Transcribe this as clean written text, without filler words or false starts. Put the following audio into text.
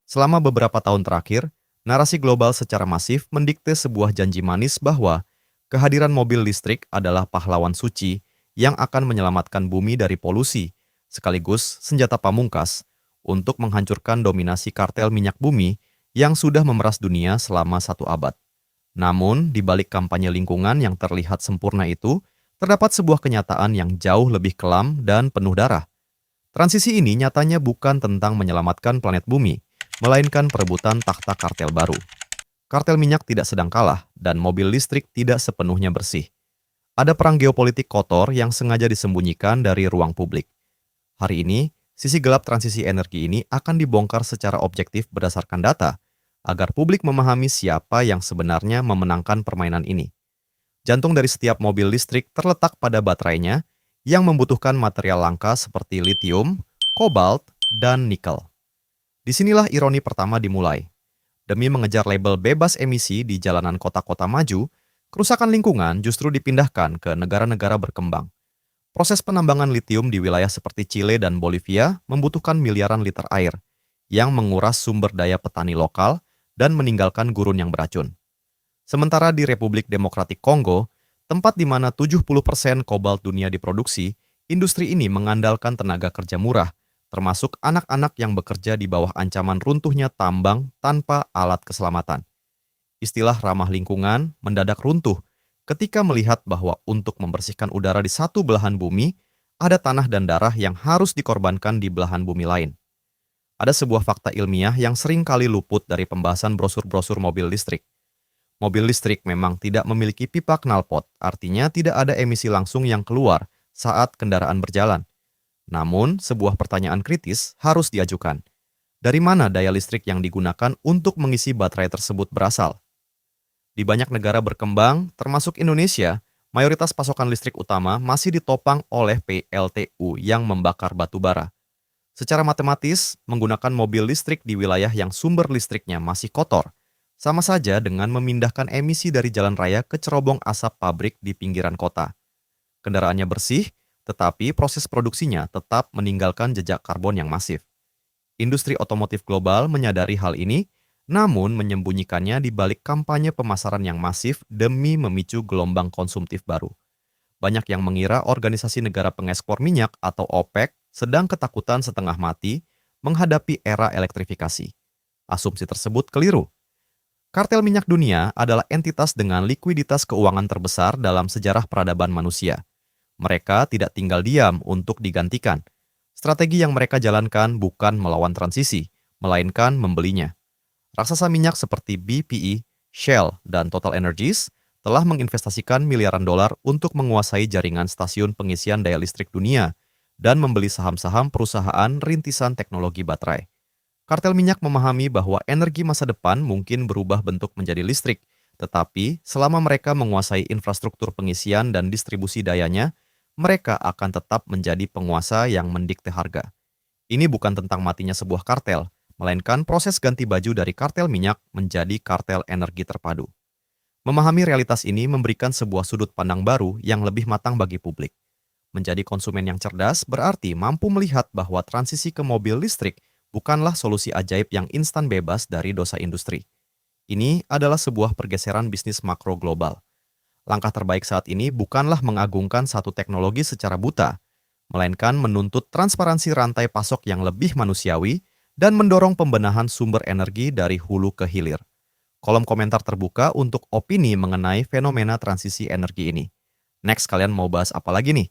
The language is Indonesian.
Selama beberapa tahun terakhir, narasi global secara masif mendikte sebuah janji manis bahwa kehadiran mobil listrik adalah pahlawan suci yang akan menyelamatkan bumi dari polusi, sekaligus senjata pamungkas untuk menghancurkan dominasi kartel minyak bumi yang sudah memeras dunia selama 1 abad. Namun, di balik kampanye lingkungan yang terlihat sempurna itu, terdapat sebuah kenyataan yang jauh lebih kelam dan penuh darah. Transisi ini nyatanya bukan tentang menyelamatkan planet bumi, melainkan perebutan takhta kartel baru. Kartel minyak tidak sedang kalah, dan mobil listrik tidak sepenuhnya bersih. Ada perang geopolitik kotor yang sengaja disembunyikan dari ruang publik. Hari ini, sisi gelap transisi energi ini akan dibongkar secara objektif berdasarkan data, agar publik memahami siapa yang sebenarnya memenangkan permainan ini. Jantung dari setiap mobil listrik terletak pada baterainya yang membutuhkan material langka seperti litium, kobalt, dan nikel. Disinilah ironi pertama dimulai. Demi mengejar label bebas emisi di jalanan kota-kota maju, kerusakan lingkungan justru dipindahkan ke negara-negara berkembang. Proses penambangan litium di wilayah seperti Chile dan Bolivia membutuhkan miliaran liter air, yang menguras sumber daya petani lokal dan meninggalkan gurun yang beracun. Sementara di Republik Demokratik Kongo, tempat di mana 70% kobalt dunia diproduksi, industri ini mengandalkan tenaga kerja murah, termasuk anak-anak yang bekerja di bawah ancaman runtuhnya tambang tanpa alat keselamatan. Istilah ramah lingkungan mendadak runtuh ketika melihat bahwa untuk membersihkan udara di satu belahan bumi, ada tanah dan darah yang harus dikorbankan di belahan bumi lain. Ada sebuah fakta ilmiah yang sering kali luput dari pembahasan brosur-brosur mobil listrik. Mobil listrik memang tidak memiliki pipa knalpot, artinya tidak ada emisi langsung yang keluar saat kendaraan berjalan. Namun, sebuah pertanyaan kritis harus diajukan. Dari mana daya listrik yang digunakan untuk mengisi baterai tersebut berasal? Di banyak negara berkembang, termasuk Indonesia, mayoritas pasokan listrik utama masih ditopang oleh PLTU yang membakar batu bara. Secara matematis, menggunakan mobil listrik di wilayah yang sumber listriknya masih kotor, sama saja dengan memindahkan emisi dari jalan raya ke cerobong asap pabrik di pinggiran kota. Kendaraannya bersih, tetapi proses produksinya tetap meninggalkan jejak karbon yang masif. Industri otomotif global menyadari hal ini, namun menyembunyikannya di balik kampanye pemasaran yang masif demi memicu gelombang konsumtif baru. Banyak yang mengira organisasi negara pengekspor minyak atau OPEC sedang ketakutan setengah mati menghadapi era elektrifikasi. Asumsi tersebut keliru. Kartel minyak dunia adalah entitas dengan likuiditas keuangan terbesar dalam sejarah peradaban manusia. Mereka tidak tinggal diam untuk digantikan. Strategi yang mereka jalankan bukan melawan transisi, melainkan membelinya. Raksasa minyak seperti BPE, Shell, dan Total Energies telah menginvestasikan miliaran dolar untuk menguasai jaringan stasiun pengisian daya listrik dunia dan membeli saham-saham perusahaan rintisan teknologi baterai. Kartel minyak memahami bahwa energi masa depan mungkin berubah bentuk menjadi listrik, tetapi selama mereka menguasai infrastruktur pengisian dan distribusi dayanya, mereka akan tetap menjadi penguasa yang mendikte harga. Ini bukan tentang matinya sebuah kartel, melainkan proses ganti baju dari kartel minyak menjadi kartel energi terpadu. Memahami realitas ini memberikan sebuah sudut pandang baru yang lebih matang bagi publik. Menjadi konsumen yang cerdas berarti mampu melihat bahwa transisi ke mobil listrik bukanlah solusi ajaib yang instan bebas dari dosa industri. Ini adalah sebuah pergeseran bisnis makro global. Langkah terbaik saat ini bukanlah mengagungkan satu teknologi secara buta, melainkan menuntut transparansi rantai pasok yang lebih manusiawi dan mendorong pembenahan sumber energi dari hulu ke hilir. Kolom komentar terbuka untuk opini mengenai fenomena transisi energi ini. Next, kalian mau bahas apa lagi nih?